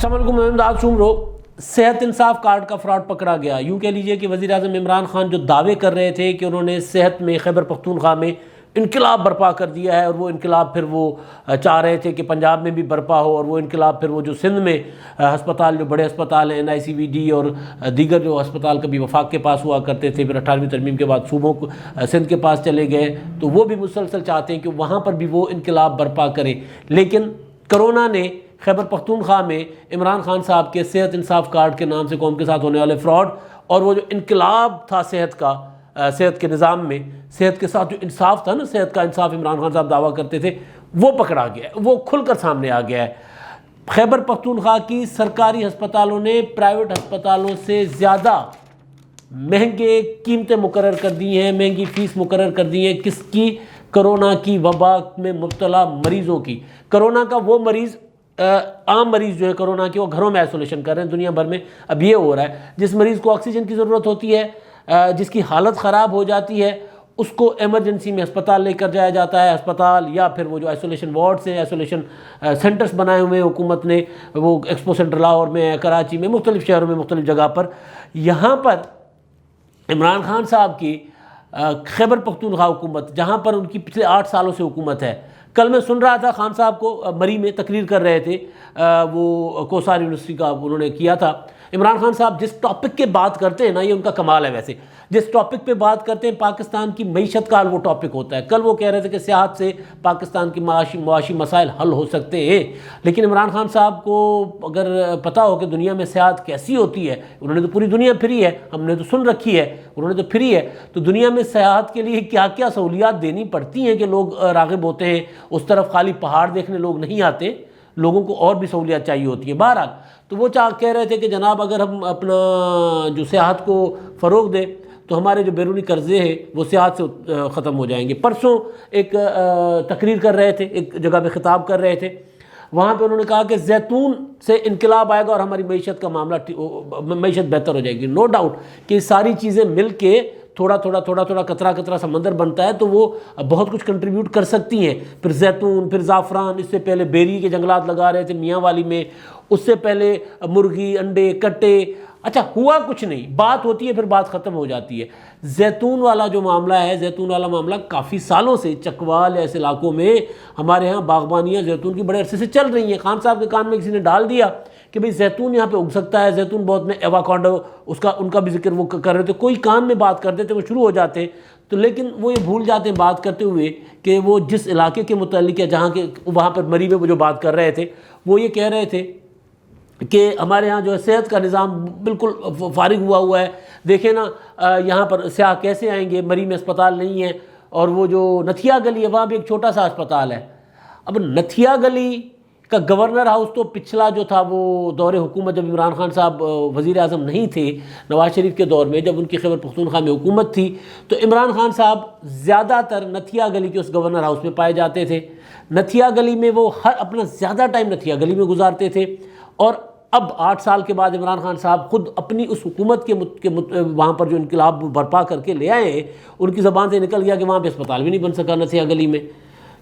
السلام علیکم، میں امداد شمرو۔ صحت انصاف کارڈ کا فراڈ پکڑا گیا۔ یوں کہہ لیجئے کہ وزیر اعظم عمران خان جو دعوے کر رہے تھے کہ انہوں نے صحت میں خیبر پختونخوا میں انقلاب برپا کر دیا ہے، اور وہ انقلاب پھر وہ چاہ رہے تھے کہ پنجاب میں بھی برپا ہو، اور وہ انقلاب پھر وہ جو سندھ میں ہسپتال، جو بڑے ہسپتال ہیں NICVD اور دیگر جو ہسپتال کبھی وفاق کے پاس ہوا کرتے تھے، پھر 18ویں ترمیم کے بعد صوبوں کو سندھ کے پاس چلے گئے، تو وہ بھی مسلسل چاہتے ہیں کہ وہاں پر بھی وہ انقلاب برپا کرے۔ لیکن کرونا نے خیبر پختونخوا میں عمران خان صاحب کے صحت انصاف کارڈ کے نام سے قوم کے ساتھ ہونے والے فراڈ، اور وہ جو انقلاب تھا صحت کا، صحت کے نظام میں صحت کے ساتھ جو انصاف تھا نا، صحت کا انصاف عمران خان صاحب دعویٰ کرتے تھے، وہ پکڑا گیا ہے، وہ کھل کر سامنے آ گیا ہے۔ خیبر پختونخوا کی سرکاری ہسپتالوں نے پرائیویٹ ہسپتالوں سے زیادہ مہنگے قیمتیں مقرر کر دی ہیں، مہنگی فیس مقرر کر دی ہے۔ کس کی؟ کرونا کی وبا میں مبتلا مریضوں کی۔ کرونا کا وہ مریض، عام مریض جو ہے کرونا کے، وہ گھروں میں آئسولیشن کر رہے ہیں۔ دنیا بھر میں اب یہ ہو رہا ہے، جس مریض کو آکسیجن کی ضرورت ہوتی ہے، جس کی حالت خراب ہو جاتی ہے، اس کو ایمرجنسی میں ہسپتال لے کر جایا جاتا ہے۔ ہسپتال یا پھر وہ جو آئسولیشن وارڈز ہیں، آئسولیشن سینٹرز بنائے ہوئے ہیں حکومت نے، وہ ایکسپو سینٹر لاہور میں، کراچی میں، مختلف شہروں میں، مختلف جگہ پر۔ یہاں پر عمران خان صاحب کی خیبر پختونخوا حکومت، جہاں پر ان کی پچھلے 8 سالوں سے حکومت ہے، کل میں سن رہا تھا خان صاحب کو مری میں تقریر کر رہے تھے، وہ کوسار یونیورسٹی کا انہوں نے کیا تھا۔ عمران خان صاحب جس ٹاپک کے بات کرتے ہیں نا، یہ ان کا کمال ہے۔ ویسے جس ٹاپک پہ بات کرتے ہیں، پاکستان کی معیشت کا حل وہ ٹاپک ہوتا ہے۔ کل وہ کہہ رہے تھے کہ سیاحت سے پاکستان کی معاشی مسائل حل ہو سکتے ہیں، لیکن عمران خان صاحب کو اگر پتہ ہو کہ دنیا میں سیاحت کیسی ہوتی ہے، انہوں نے تو پوری دنیا پھری ہے، ہم نے تو سن رکھی ہے، انہوں نے تو پھری ہے، تو دنیا میں سیاحت کے لیے کیا کیا سہولیات دینی پڑتی ہیں کہ لوگ راغب ہوتے ہیں اس طرف۔ خالی پہاڑ دیکھنے لوگ نہیں آتے، لوگوں کو اور بھی سہولیات چاہیے ہوتی ہے۔ بہرحال تو وہ کہہ رہے تھے کہ جناب اگر ہم اپنا جو سیاحت کو فروغ دیں تو ہمارے جو بیرونی قرضے ہیں وہ سیاحت سے ختم ہو جائیں گے۔ پرسوں ایک تقریر کر رہے تھے، ایک جگہ پہ خطاب کر رہے تھے، وہاں پہ انہوں نے کہا کہ زیتون سے انقلاب آئے گا اور ہماری معیشت کا معاملہ، معیشت بہتر ہو جائے گی۔ نو ڈاؤٹ کہ ساری چیزیں مل کے تھوڑا قطرہ قطرہ سمندر بنتا ہے، تو وہ بہت کچھ کنٹریبیوٹ کر سکتی ہیں۔ پھر زیتون، پھر زعفران، اس سے پہلے بیری کے جنگلات لگا رہے تھے میاں والی میں، اس سے پہلے مرغی، انڈے، کٹے۔ اچھا ہوا کچھ نہیں، بات ہوتی ہے، پھر بات ختم ہو جاتی ہے۔ زیتون والا جو معاملہ ہے، زیتون والا معاملہ کافی سالوں سے چکوال ایسے علاقوں میں ہمارے ہاں باغبانیاں زیتون کی بڑے عرصے سے چل رہی ہیں۔ خان صاحب کے کان میں کسی نے ڈال دیا کہ بھئی زیتون یہاں پہ اگ سکتا ہے، زیتون بہت میں، ایواکاڈو، ان کا بھی ذکر وہ کر رہے تھے، کوئی کان میں بات کرتے تھے وہ شروع ہو جاتے، تو لیکن وہ یہ بھول جاتے ہیں بات کرتے ہوئے کہ وہ جس علاقے کے متعلق ہے، جہاں کے وہاں پر مری میں وہ جو بات کر رہے تھے، وہ یہ کہہ رہے تھے کہ ہمارے ہاں جو ہے صحت کا نظام بالکل فارغ ہوا ہے۔ دیکھیں نا یہاں پر سیاح کیسے آئیں گے، مری میں اسپتال نہیں ہے، اور وہ جو نتھیا گلی ہے وہاں بھی ایک چھوٹا سا اسپتال ہے۔ اب نتھیا گلی کا گورنر ہاؤس تو پچھلا جو تھا وہ دور حکومت، جب عمران خان صاحب وزیر اعظم نہیں تھے، نواز شریف کے دور میں جب ان کی خیبر پختونخوا میں حکومت تھی، تو عمران خان صاحب زیادہ تر نتھیا گلی کے اس گورنر ہاؤس میں پائے جاتے تھے۔ نتھیا گلی میں وہ اپنا زیادہ ٹائم نتھیا گلی میں گزارتے تھے، اور اب 8 سال کے بعد عمران خان صاحب خود اپنی اس حکومت کے وہاں پر جو انقلاب برپا کر کے لے آئے ہیں، ان کی زبان سے نکل گیا کہ وہاں پہ اسپتال بھی نہیں بن سکا نتھیا گلی میں۔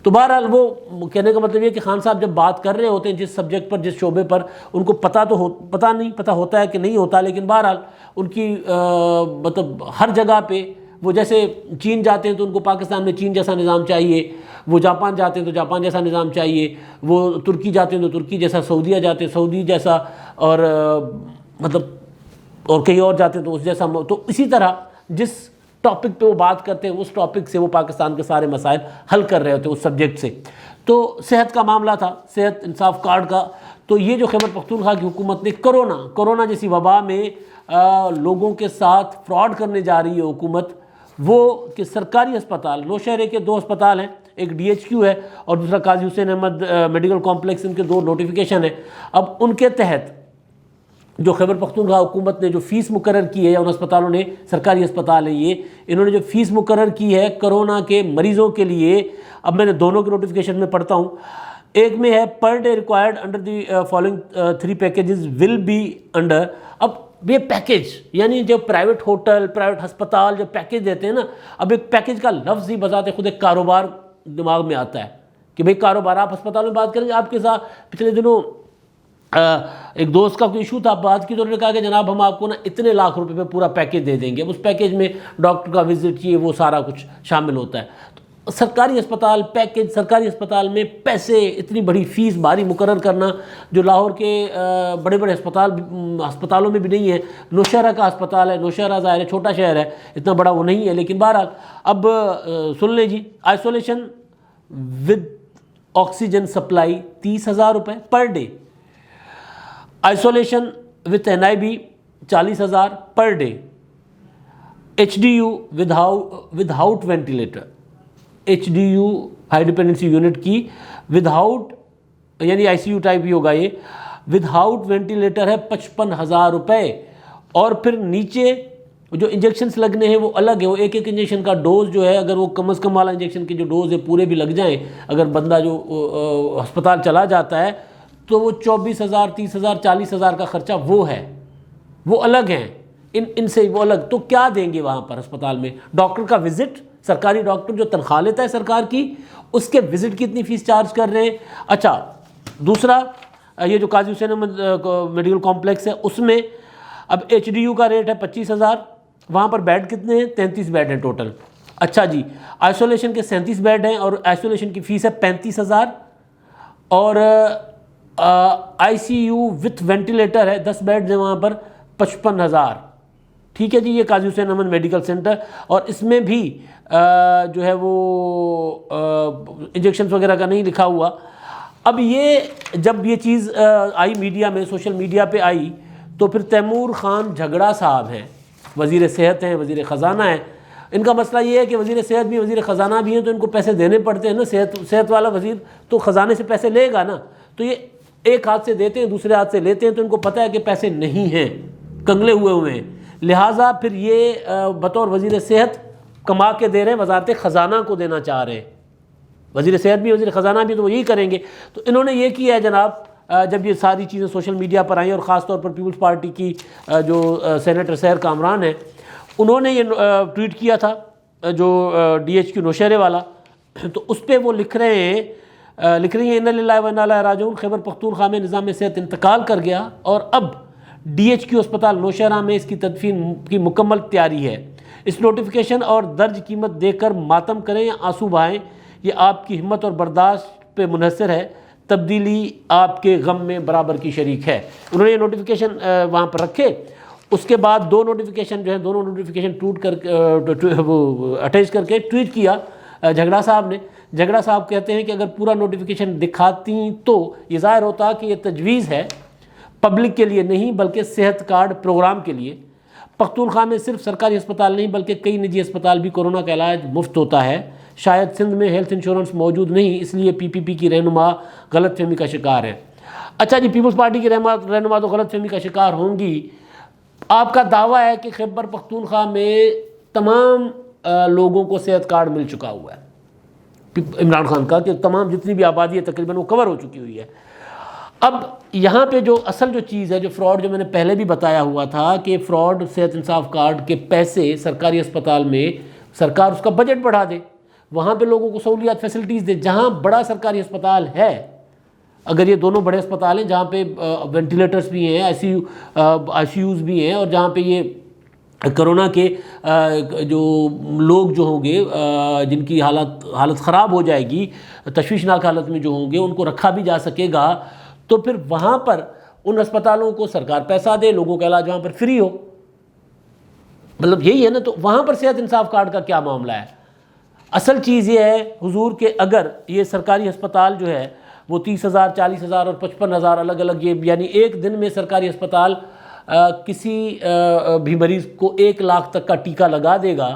تو بہرحال وہ کہنے کا مطلب یہ کہ خان صاحب جب بات کر رہے ہوتے ہیں جس سبجیکٹ پر، جس شعبے پر، ان کو پتہ ہوتا ہے کہ نہیں ہوتا، لیکن بہرحال ان کی مطلب ہر جگہ پہ وہ، جیسے چین جاتے ہیں تو ان کو پاکستان میں چین جیسا نظام چاہیے، وہ جاپان جاتے ہیں تو جاپان جیسا نظام چاہیے، وہ ترکی جاتے ہیں تو ترکی جیسا، سعودیہ جاتے ہیں سعودی جیسا، اور مطلب اور کہیں اور جاتے ہیں تو اس جیسا۔ تو اسی طرح جس ٹاپک پہ وہ بات کرتے ہیں، اس ٹاپک سے وہ پاکستان کے سارے مسائل حل کر رہے ہوتے ہیں اس سبجیکٹ سے۔ تو صحت کا معاملہ تھا، صحت انصاف کارڈ کا۔ تو یہ جو خیبر پختونخوا کی حکومت نے کرونا جیسی وبا میں لوگوں کے ساتھ فراڈ کرنے جا رہی ہے حکومت، وہ کہ سرکاری ہسپتال، نوشہرے کے 2 ہسپتال ہیں، ایک DHQ ہے اور دوسرا قاضی حسین احمد میڈیکل کمپلیکس، ان کے 2 نوٹیفیکیشن ہیں۔ اب ان کے تحت جو خیبر پختونخوا حکومت نے جو فیس مقرر کی ہے، یا ان ہسپتالوں نے، سرکاری ہسپتال ہیں یہ، انہوں نے جو فیس مقرر کی ہے کرونا کے مریضوں کے لیے، اب میں نے دونوں کے نوٹیفیکیشن میں پڑھتا ہوں۔ ایک میں ہے per day required under the following 3 packages will be under. اب یہ پیکیج یعنی جو پرائیویٹ ہوٹل، پرائیویٹ ہسپتال جو پیکیج دیتے ہیں نا، اب ایک پیکیج کا لفظ ہی بذات خود ایک کاروبار دماغ میں آتا ہے کہ بھئی کاروبار۔ آپ ہسپتال میں بات کریں گے، آپ کے ساتھ پچھلے دنوں ایک دوست کا کوئی ایشو تھا، بات کی تو انہوں نے کہا کہ جناب ہم آپ کو نا اتنے لاکھ روپے پہ پورا پیکیج دے دیں گے، اب اس پیکیج میں ڈاکٹر کا وزٹ یہ وہ سارا کچھ شامل ہوتا ہے۔ تو سرکاری اسپتال پیکیج، سرکاری اسپتال میں پیسے، اتنی بڑی فیس باری مقرر کرنا جو لاہور کے بڑے بڑے ہسپتالوں میں بھی نہیں ہے۔ نوشہرہ کا ہسپتال ہے، نوشہرہ ظاہر ہے چھوٹا شہر ہے، اتنا بڑا وہ نہیں ہے، لیکن بہرحال اب سن لیں جی، آئسولیشن ود آکسیجن سپلائی 30,000 روپے per day, isolation with NIB 40,000 per day, HDU with out ventilator, HDU high dependency unit کی ود آؤٹ، یعنی ICU ٹائپ ہی ہوگا یہ، ود آؤٹ وینٹیلیٹر ہے 55,000 روپے۔ اور پھر نیچے جو انجیکشنز لگنے ہیں وہ الگ ہے، وہ ایک ایک انجیکشن کا ڈوز جو ہے، اگر وہ کم از کم والا انجیکشن کے جو ڈوز ہے پورے بھی لگ جائیں، اگر بندہ جو ہسپتال چلا جاتا ہے تو وہ 24,000 30,000 40,000 کا خرچہ وہ ہے، وہ الگ ہیں ان سے وہ الگ۔ تو کیا دیں گے وہاں پر ہسپتال میں؟ ڈاکٹر کا وزٹ، سرکاری ڈاکٹر جو تنخواہ لیتا ہے سرکار کی، اس کے وزٹ کی اتنی فیس چارج کر رہے ہیں۔ اچھا دوسرا، یہ جو قاضی حسین احمد میڈیکل کمپلیکس ہے اس میں اب HDU کا ریٹ ہے 25,000، وہاں پر بیڈ کتنے ہیں؟ 33 بیڈ ہیں ٹوٹل۔ اچھا جی، آئسولیشن کے 37 بیڈ ہیں اور آئسولیشن کی فیس ہے 35,000، اور ICU وتھ وینٹیلیٹر ہے 10 بیڈ ہیں وہاں پر 55,000۔ ٹھیک ہے جی، یہ قاضی حسین احمد میڈیکل سینٹر، اور اس میں بھی جو ہے وہ انجیکشنز وغیرہ کا نہیں لکھا ہوا۔ اب یہ جب یہ چیز آئی میڈیا میں، سوشل میڈیا پہ آئی، تو پھر تیمور خان جھگڑا صاحب ہیں، وزیر صحت ہیں، وزیر خزانہ ہیں، ان کا مسئلہ یہ ہے کہ وزیر صحت بھی وزیر خزانہ بھی ہیں تو ان کو پیسے دینے پڑتے ہیں نا، صحت والا وزیر تو خزانے سے پیسے لے گا نا، تو یہ ایک ہاتھ سے دیتے ہیں دوسرے ہاتھ سے لیتے ہیں، تو ان کو پتہ ہے کہ پیسے نہیں ہیں، کنگلے ہوئے ہیں، لہٰذا پھر یہ بطور وزیر صحت کما کے دے رہے ہیں، وزارت خزانہ کو دینا چاہ رہے ہیں، وزیر صحت بھی وزیر خزانہ بھی تو وہ یہی کریں گے۔ تو انہوں نے یہ کیا ہے جناب، جب یہ ساری چیزیں سوشل میڈیا پر آئیں، اور خاص طور پر پیپلز پارٹی کی جو سینیٹر سیر کامران ہیں، انہوں نے یہ ٹویٹ کیا تھا جو DHQ نوشہرے والا، تو اس پہ وہ لکھ رہی ہیں اِنَّا لِلَّهِ وَإِنَّا إِلَيْهِ رَاجِعُونَ، خیبر پختونخوا میں نظام صحت انتقال کر گیا، اور اب DHQ اسپتال نوشہرہ میں اس کی تدفین کی مکمل تیاری ہے۔ اس نوٹیفیکیشن اور درج قیمت دے کر ماتم کریں یا آنسو بہائیں، یہ آپ کی ہمت اور برداشت پہ منحصر ہے، تبدیلی آپ کے غم میں برابر کی شریک ہے۔ انہوں نے یہ نوٹیفیکیشن وہاں پر رکھے، اس کے بعد دو نوٹیفیکیشن جو ہیں، دونوں نوٹیفیکیشن وہ اٹیچ کر کے ٹویٹ کیا جھگڑا صاحب نے۔ جھگڑا صاحب کہتے ہیں کہ اگر پورا نوٹیفیکیشن دکھاتی تو یہ ظاہر ہوتا کہ یہ تجویز ہے پبلک کے لیے نہیں بلکہ صحت کارڈ پروگرام کے لیے۔ پختونخوا میں صرف سرکاری اسپتال نہیں بلکہ کئی نجی اسپتال بھی کورونا کا علاج مفت ہوتا ہے، شاید سندھ میں ہیلتھ انشورنس موجود نہیں، اس لیے PPP کی رہنما غلط فہمی کا شکار ہے۔ اچھا جی، پیپلز پارٹی کی رہنما تو غلط فہمی کا شکار ہوں گی۔ آپ کا دعویٰ ہے کہ خیبر پختونخوا میں تمام لوگوں کو صحت کارڈ مل چکا ہوا ہے، عمران خان کا، کہ تمام جتنی بھی آبادی ہے تقریباً وہ کور ہو چکی ہوئی ہے۔ اب یہاں پہ جو اصل جو چیز ہے، جو فراڈ، جو میں نے پہلے بھی بتایا ہوا تھا کہ فراڈ صحت انصاف کارڈ کے پیسے سرکاری اسپتال میں سرکار اس کا بجٹ بڑھا دے، وہاں پہ لوگوں کو سہولیات فیسلٹیز دے، جہاں بڑا سرکاری اسپتال ہے، اگر یہ دونوں بڑے اسپتال ہیں جہاں پہ وینٹیلیٹرز بھی ہیں، ICUs بھی ہیں، اور جہاں پہ یہ کرونا کے جو لوگ جو ہوں گے جن کی حالت خراب ہو جائے گی، تشویشناک حالت میں جو ہوں گے، ان کو رکھا بھی جا سکے گا، تو پھر وہاں پر ان اسپتالوں کو سرکار پیسہ دے، لوگوں کا علاج وہاں پر فری ہو، مطلب یہی ہے نا۔ تو وہاں پر صحت انصاف کارڈ کا کیا معاملہ ہے؟ اصل چیز یہ ہے حضور کہ اگر یہ سرکاری ہسپتال جو ہے وہ 30,000 40,000 اور 55,000 الگ الگ، یہ یعنی ایک دن میں سرکاری ہسپتال کسی بھی مریض کو 1 لاکھ تک کا ٹیکہ لگا دے گا،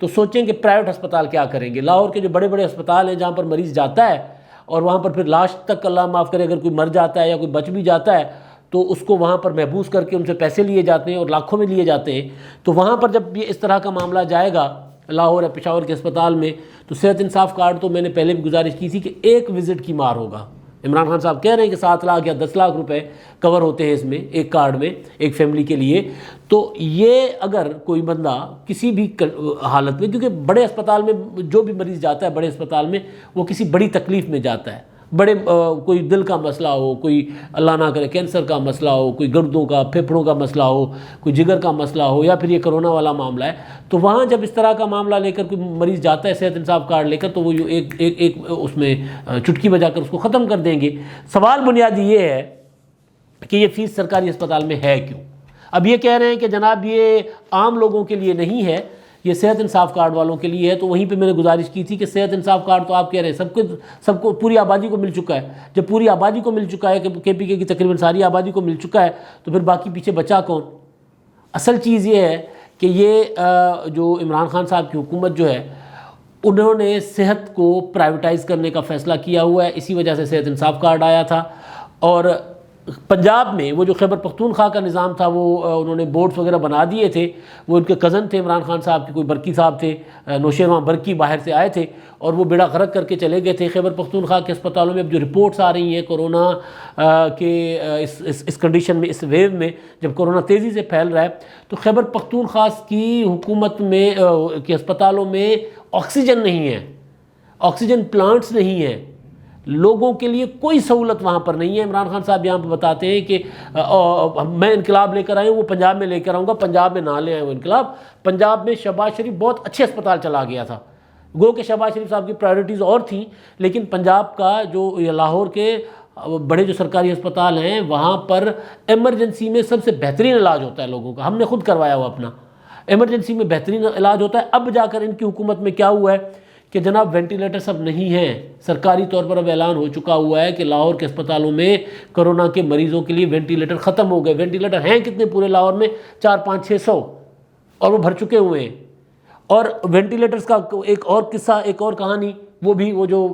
تو سوچیں کہ پرائیویٹ ہسپتال کیا کریں گے۔ لاہور کے جو بڑے بڑے ہسپتال ہیں جہاں پر مریض جاتا ہے اور وہاں پر پھر لاش تک اللہ معاف کرے اگر کوئی مر جاتا ہے یا کوئی بچ بھی جاتا ہے تو اس کو وہاں پر محبوس کر کے ان سے پیسے لیے جاتے ہیں اور لاکھوں میں لیے جاتے ہیں، تو وہاں پر جب یہ اس طرح کا معاملہ جائے گا لاہور یا پشاور کے اسپتال میں، تو صحت انصاف کارڈ تو میں نے پہلے بھی گزارش کی تھی کہ ایک وزٹ کی مار ہوگا۔ عمران خان صاحب کہہ رہے ہیں کہ 7 لاکھ یا 10 لاکھ روپے کور ہوتے ہیں اس میں ایک کارڈ میں ایک فیملی کے لیے، تو یہ اگر کوئی بندہ کسی بھی حالت میں، کیونکہ بڑے اسپتال میں جو بھی مریض جاتا ہے بڑے اسپتال میں وہ کسی بڑی تکلیف میں جاتا ہے، بڑے کوئی دل کا مسئلہ ہو، کوئی اللہ نہ کرے کینسر کا مسئلہ ہو، کوئی گردوں کا پھیپھڑوں کا مسئلہ ہو، کوئی جگر کا مسئلہ ہو، یا پھر یہ کرونا والا معاملہ ہے، تو وہاں جب اس طرح کا معاملہ لے کر کوئی مریض جاتا ہے صحت انصاف کارڈ لے کر، تو وہ ایک اس میں چٹکی بجا کر اس کو ختم کر دیں گے۔ سوال بنیادی یہ ہے کہ یہ فیس سرکاری اسپتال میں ہے کیوں؟ اب یہ کہہ رہے ہیں کہ جناب یہ عام لوگوں کے لیے نہیں ہے، یہ صحت انصاف کارڈ والوں کے لیے ہے۔ تو وہیں پہ میں نے گزارش کی تھی کہ صحت انصاف کارڈ تو آپ کہہ رہے ہیں سب کو پوری آبادی کو مل چکا ہے۔ جب پوری آبادی کو مل چکا ہے، کہ کے پی کے کی تقریباً ساری آبادی کو مل چکا ہے، تو پھر باقی پیچھے بچا کون؟ اصل چیز یہ ہے کہ یہ جو عمران خان صاحب کی حکومت جو ہے، انہوں نے صحت کو پرائیویٹائز کرنے کا فیصلہ کیا ہوا ہے، اسی وجہ سے صحت انصاف کارڈ آیا تھا۔ اور پنجاب میں وہ جو خیبر پختونخوا کا نظام تھا، وہ انہوں نے بورڈز وغیرہ بنا دیے تھے۔ وہ ان کے کزن تھے عمران خان صاحب کے، کوئی برکی صاحب تھے، نوشیروان برکی باہر سے آئے تھے، اور وہ بیڑا غرق کر کے چلے گئے تھے۔ خیبر پختونخوا کے اسپتالوں میں اب جو رپورٹس آ رہی ہیں کورونا کے اس کنڈیشن میں، اس ویو میں جب کورونا تیزی سے پھیل رہا ہے، تو خیبر پختونخوا کی حکومت میں کے اسپتالوں میں آکسیجن نہیں ہے، آکسیجن پلانٹس نہیں ہیں، لوگوں کے لیے کوئی سہولت وہاں پر نہیں ہے۔ عمران خان صاحب یہاں پہ بتاتے ہیں کہ میں انقلاب لے کر آئی ہوں، وہ پنجاب میں لے کر آؤں گا۔ پنجاب میں نہ لے آئے وہ انقلاب، پنجاب میں شہباز شریف بہت اچھے اسپتال چلا گیا تھا۔ گو کہ شہباز شریف صاحب کی پرائرٹیز اور تھیں، لیکن پنجاب کا جو لاہور کے بڑے جو سرکاری اسپتال ہیں، وہاں پر ایمرجنسی میں سب سے بہترین علاج ہوتا ہے لوگوں کا۔ ہم نے خود کروایا ہوا اپنا، ایمرجنسی میں بہترین علاج ہوتا ہے۔ اب جا کر ان کی حکومت میں کیا ہوا ہے کہ جناب وینٹیلیٹر سب نہیں ہیں، سرکاری طور پر اب اعلان ہو چکا ہوا ہے کہ لاہور کے اسپتالوں میں کرونا کے مریضوں کے لیے وینٹیلیٹر ختم ہو گئے۔ وینٹیلیٹر ہیں کتنے پورے لاہور میں؟ 400-500-600، اور وہ بھر چکے ہوئے ہیں۔ اور وینٹیلیٹرز کا ایک اور قصہ، ایک اور کہانی، وہ جو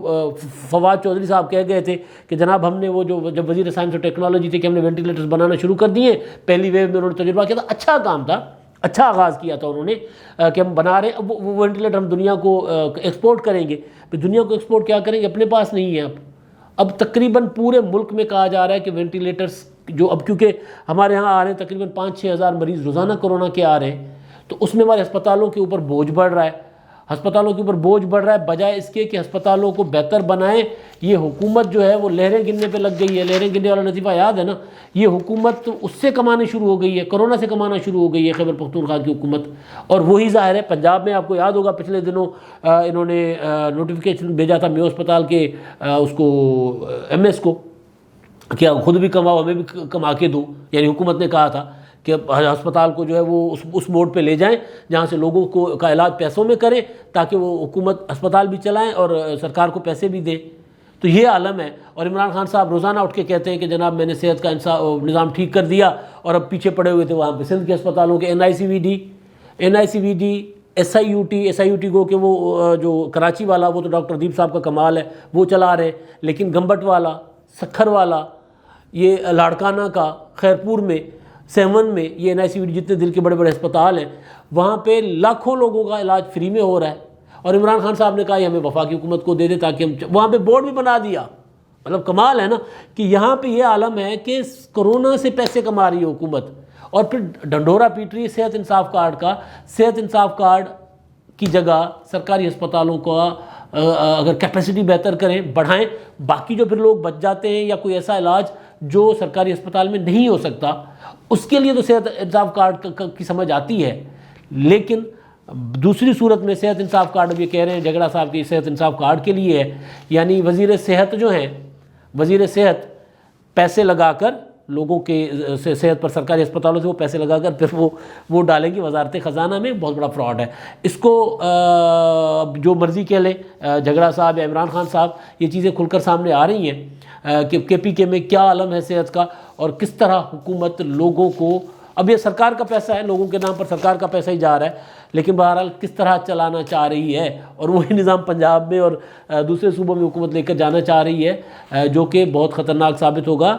فواد چودھری صاحب کہہ گئے تھے کہ جناب ہم نے وہ جو جب وزیر سائنس اور ٹیکنالوجی تھے کہ ہم نے وینٹیلیٹرز بنانا شروع کر دیے، پہلی ویو میں انہوں نے تجربہ کیا تھا، اچھا کام تھا، اچھا آغاز کیا تھا انہوں نے کہ ہم بنا رہے ہیں، وہ وینٹیلیٹر ہم دنیا کو ایکسپورٹ کریں گے۔ پھر دنیا کو ایکسپورٹ کیا کریں گے؟ اپنے پاس نہیں ہے۔ اب تقریباً پورے ملک میں کہا جا رہا ہے کہ وینٹیلیٹرز جو اب کیونکہ ہمارے ہاں آ رہے ہیں تقریباً 5-6 ہزار مریض روزانہ کورونا کے آ رہے ہیں، تو اس میں ہمارے ہسپتالوں کے اوپر بوجھ بڑھ رہا ہے، ہسپتالوں کے اوپر بوجھ بڑھ رہا ہے۔ بجائے اس کے کہ ہسپتالوں کو بہتر بنائیں، یہ حکومت جو ہے وہ لہریں گننے پہ لگ گئی ہے۔ لہریں گننے والا لطیفہ یاد ہے نا؟ یہ حکومت اس سے کمانے شروع ہو گئی ہے، کورونا سے کمانا شروع ہو گئی ہے خیبر پختونخوا کی حکومت۔ اور وہی ظاہر ہے پنجاب میں، آپ کو یاد ہوگا پچھلے دنوں انہوں نے نوٹیفیکیشن بھیجا تھا میو اسپتال کے اس کو MS کو کہ خود بھی کماؤ ہمیں بھی کما کے دو، یعنی حکومت نے کہا تھا کہ ہسپتال کو جو ہے وہ اس موڈ پہ لے جائیں جہاں سے لوگوں کو کا علاج پیسوں میں کریں، تاکہ وہ حکومت ہسپتال بھی چلائیں اور سرکار کو پیسے بھی دے۔ تو یہ عالم ہے۔ اور عمران خان صاحب روزانہ اٹھ کے کہتے ہیں کہ جناب میں نے صحت کا نظام ٹھیک کر دیا، اور اب پیچھے پڑے ہوئے تھے وہاں پہ سندھ کے اسپتالوں کے NICVD SIUT گو کہ وہ جو کراچی والا، وہ تو ڈاکٹر دیپ صاحب کا کمال ہے، وہ چلا رہے، لیکن گمبٹ والا، سکھر والا، یہ لاڑکانہ کا، خیرپور میں، سیون میں، یہ NICVD جتنے دل کے بڑے بڑے اسپتال ہیں، وہاں پہ لاکھوں لوگوں کا علاج فری میں ہو رہا ہے۔ اور عمران خان صاحب نے کہا یہ ہمیں وفاقی حکومت کو دے دے تاکہ ہم وہاں پہ بورڈ بھی بنا دیا۔ مطلب کمال ہے نا کہ یہاں پہ یہ عالم ہے کہ کورونا سے پیسے کما رہی ہے حکومت، اور پھر ڈنڈورا پیٹ رہی ہے صحت انصاف کارڈ کا۔ صحت انصاف کارڈ کی جگہ سرکاری اسپتالوں کو اگر کیپیسٹی بہتر کریں، بڑھائیں، باقی جو پھر لوگ بچ جاتے ہیں یا کوئی ایسا علاج جو سرکاری اسپتال میں نہیں ہو سکتا، اس کے لیے تو صحت انصاف کارڈ کی سمجھ آتی ہے۔ لیکن دوسری صورت میں صحت انصاف کارڈ اب یہ کہہ رہے ہیں جھگڑا صاحب کی صحت انصاف کارڈ کے لیے ہے، یعنی وزیر صحت جو ہیں، وزیر صحت پیسے لگا کر لوگوں کے صحت پر سرکاری اسپتالوں سے وہ پیسے لگا کر پھر وہ ڈالیں گی وزارت خزانہ میں۔ بہت بڑا فراڈ ہے۔ اس کو جو مرضی کہہ لیں جھگڑا صاحب یا عمران خان صاحب، یہ چیزیں کھل کر سامنے آ رہی ہیں کہ KPK میں کیا عالم ہے صحت کا، اور کس طرح حکومت لوگوں کو، اب یہ سرکار کا پیسہ ہے، لوگوں کے نام پر سرکار کا پیسہ ہی جا رہا ہے، لیکن بہرحال کس طرح چلانا چاہ رہی ہے، اور وہی نظام پنجاب میں اور دوسرے صوبوں میں حکومت لے کر جانا چاہ رہی ہے، جو کہ بہت خطرناک ثابت ہوگا۔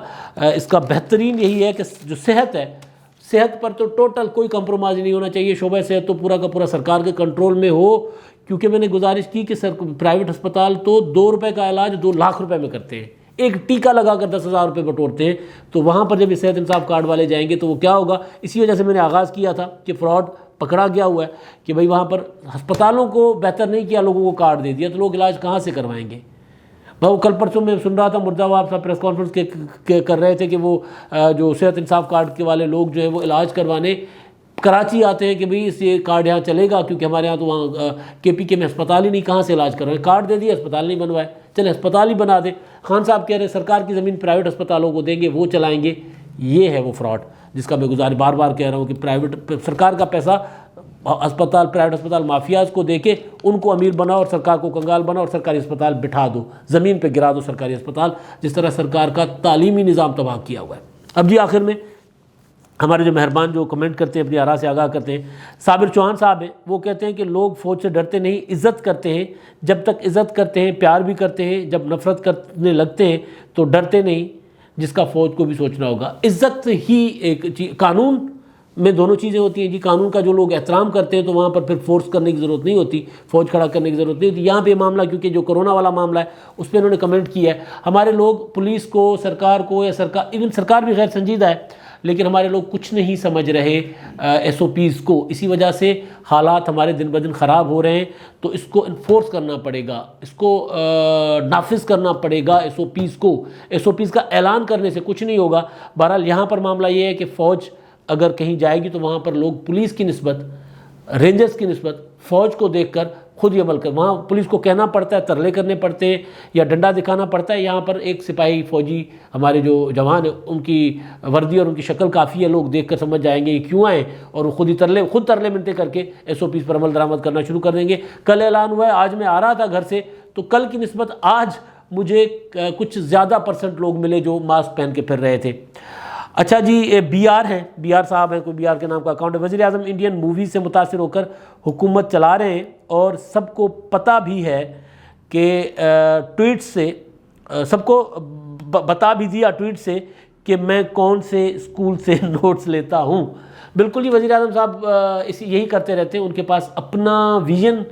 اس کا بہترین یہی ہے کہ جو صحت ہے، صحت پر تو ٹوٹل کوئی کمپرومائز نہیں ہونا چاہیے۔ شعبہ صحت تو پورا کا پورا سرکار کے کنٹرول میں ہو، کیونکہ میں نے گزارش کی کہ پرائیویٹ ہسپتال تو 2 روپے کا علاج 2 لاکھ روپے میں کرتے ہیں، ایک ٹیکہ لگا کر 10,000 روپے بٹورتے ہیں۔ تو وہاں پر جب یہ صحت انصاف کارڈ والے جائیں گے تو وہ کیا ہوگا؟ اسی وجہ سے میں نے آغاز کیا تھا کہ فراڈ پکڑا گیا ہوا ہے کہ بھئی وہاں پر ہسپتالوں کو بہتر نہیں کیا، لوگوں کو کارڈ دے دیا، تو لوگ علاج کہاں سے کروائیں گے؟ وہ کل پرسوں میں سن رہا تھا مرزا وہاب صاحب پریس کانفرنس کر رہے تھے کہ وہ جو صحت انصاف کارڈ کے والے لوگ جو ہیں وہ علاج کروانے کراچی آتے ہیں کہ بھئی اس یہ کارڈ یہاں چلے گا، کیونکہ ہمارے یہاں تو وہاں کے پی کے میں ہسپتال ہی نہیں، کہاں سے علاج کروائیں، کارڈ دے دیا اسپتال نہیں بنوائے، چلے ہسپتال ہی بنا دیں۔ خان صاحب کہہ رہے ہیں سرکار کی زمین پرائیویٹ ہسپتالوں کو دیں گے، وہ چلائیں گے۔ یہ ہے وہ فراڈ جس کا میں بار بار کہہ رہا ہوں کہ سرکار کا پیسہ پرائیویٹ ہسپتال مافیاز کو دے کے ان کو امیر بناؤ اور سرکار کو کنگال بناؤ اور سرکاری ہسپتال بٹھا دو، زمین پہ گرا دو سرکاری ہسپتال، جس طرح سرکار کا تعلیمی نظام تباہ کیا ہوا ہے۔ اب جی آخر میں ہمارے جو مہربان جو کمنٹ کرتے ہیں اپنی آراء سے آگاہ کرتے ہیں، صابر چوہان صاحب ہیں، وہ کہتے ہیں کہ لوگ فوج سے ڈرتے نہیں، عزت کرتے ہیں، جب تک عزت کرتے ہیں پیار بھی کرتے ہیں، جب نفرت کرنے لگتے ہیں تو ڈرتے نہیں، جس کا فوج کو بھی سوچنا ہوگا۔ عزت ہی ایک چیز، قانون میں دونوں چیزیں ہوتی ہیں جی، قانون کا جو لوگ احترام کرتے ہیں تو وہاں پر پھر فورس کرنے کی ضرورت نہیں ہوتی، فوج کھڑا کرنے کی ضرورت نہیں ہوتی۔ یہاں پہ معاملہ کیونکہ جو کرونا والا معاملہ ہے اس پہ انہوں نے کمنٹ کیا ہے، ہمارے لوگ پولیس کو، سرکار کو، یا ایون سرکار بھی غیر سنجیدہ ہے، لیکن ہمارے لوگ کچھ نہیں سمجھ رہے ایس او پیز کو، اسی وجہ سے حالات ہمارے دن بدن خراب ہو رہے ہیں۔ تو اس کو انفورس کرنا پڑے گا، اس کو نافذ کرنا پڑے گا ایس او پیز کو۔ ایس او پیز کا اعلان کرنے سے کچھ نہیں ہوگا۔ بہرحال یہاں پر معاملہ یہ ہے کہ فوج اگر کہیں جائے گی تو وہاں پر لوگ پولیس کی نسبت، رینجرز کی نسبت فوج کو دیکھ کر خود ہی عمل کر، وہاں پولیس کو کہنا پڑتا ہے، ترلے کرنے پڑتے ہیں یا ڈنڈا دکھانا پڑتا ہے، یہاں پر ایک سپاہی فوجی ہمارے جو جوان ہیں ان کی وردی اور ان کی شکل کافی ہے، لوگ دیکھ کر سمجھ جائیں گے یہ کیوں آئے، اور وہ خود ترلے منتیں کر کے ایس او پیز پر عمل درآمد کرنا شروع کر دیں گے۔ کل اعلان ہوا ہے، آج میں آ رہا تھا گھر سے تو کل کی نسبت آج مجھے کچھ زیادہ پرسنٹ لوگ ملے جو ماسک پہن کے پھر رہے تھے۔ اچھا جی، بی آر ہیں، بی آر صاحب ہیں، کوئی بی آر کے نام کا اکاؤنٹ ہے، وزیر اعظم انڈین موویز سے متاثر ہو کر حکومت چلا رہے ہیں اور سب کو پتہ بھی ہے کہ ٹویٹ سے، سب کو بتا بھی دیا ٹویٹ سے کہ میں کون سے اسکول سے نوٹس لیتا ہوں۔ بالکل ہی وزیر اعظم صاحب یہی کرتے رہتے ہیں، ان کے پاس اپنا ویژن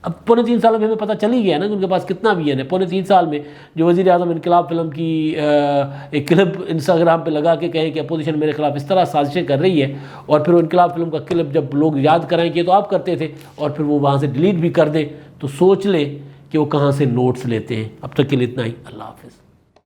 اب پونے 3 سالوں میں ہمیں پتہ چل ہی گیا نا کہ ان کے پاس کتنا ویژن ہے۔ پونے 3 سال میں جو وزیر اعظم انقلاب فلم کی ایک کلپ انسٹاگرام پہ لگا کے کہیں کہ اپوزیشن میرے خلاف اس طرح سازشیں کر رہی ہے، اور پھر وہ انقلاب فلم کا کلپ جب لوگ یاد کرائیں کہ تو آپ کرتے تھے اور پھر وہ وہاں سے ڈیلیٹ بھی کر دیں، تو سوچ لیں کہ وہ کہاں سے نوٹس لیتے ہیں۔ اب تک کے لیے اتنا ہی، اللہ حافظ۔